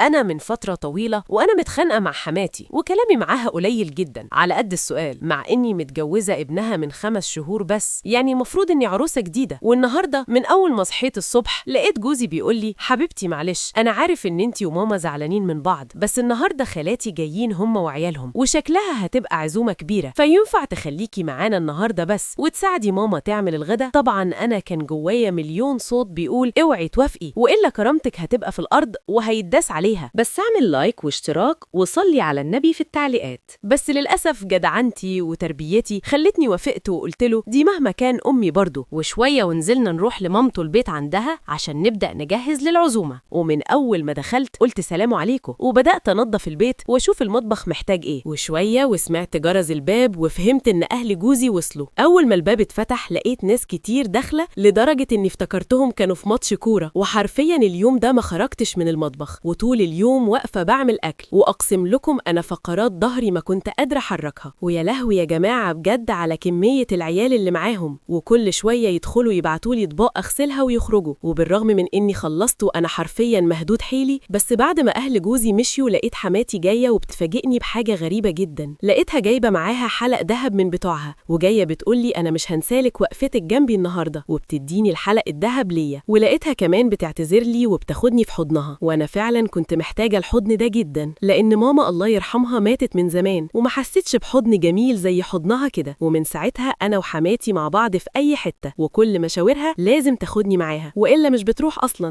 أنا من فترة طويلة وأنا متخانقة مع حماتي وكلامي معاها قليل جدا على قد السؤال، مع إني متجوزة ابنها من 5 شهور بس، يعني مفروض إني عروسة جديدة. والنهاردة من أول ما صحيت الصبح لقيت جوزي بيقول لي: حبيبتي معلش، أنا عارف إن إنتي وماما زعلانين من بعض، بس النهاردة خالاتي جايين هم وعيالهم وشكلها هتبقى عزومة كبيرة، فينفع تخليكي معانا النهاردة بس وتساعدي ماما تعمل الغدا؟ طبعا أنا كان جوايا مليون صوت بيقول: اوعي توافقي، وإلا كرامتك هتبقى في الأرض وهيتداس عليها. بس اعمل لايك واشتراك وصلي على النبي في التعليقات. بس للأسف جدعنتي وتربيتي خلتني وافقت وقلت له: دي مهما كان أمي برضو. وشوية ونزلنا نروح لمامته البيت عندها عشان نبدأ نجهز للعزومة. ومن أول ما دخلت قلت سلام عليكم، وبدأت أنظف البيت وأشوف المطبخ محتاج إيه. وشوية وسمعت جرس الباب وفهمت إن أهل جوزي وصلوا. أول ما الباب اتفتح لقيت ناس كتير داخلة لدرجة إني افتكرتهم كانوا في ماتش كورة. وحرفيا اليوم ده ما خرجتش من المطبخ، وطول اليوم واقفة بعمل أكل، وأقسم لكم أنا فقرات ظهري ما كنت قادرة أحركها. ويا لهوي يا جماعة بجد على كمية العيال اللي معاهم، وكل شوية يدخلوا يبعتولي اطباق أغسلها ويخرجوا. وبالرغم من إني خلصت وأنا حرفيا مهدود حيلي، بس بعد ما أهل جوزي مشيوا لقيت حماتي جاية وبتفاجئني بحاجة غريبة جدا. لقيتها جايبة معاها حلق دهب من بتوعها، وجاية بتقولي: أنا مش هنسالك وقفتك جنبي النهاردة، وبتديني الحلق الدهب ليا. ولقيتها كمان بتعتذر لي وبتاخدني في حضنها، وأنا فعلا كنت محتاجة الحضن ده جدا، لأن ماما الله يرحمها ماتت من زمان وما حسيتش بحضن جميل زي حضنها كده. ومن ساعتها أنا وحماتي مع بعض في أي حتة، وكل مشاورها لازم تاخدني معاها، وإلا مش بتروح أصلا.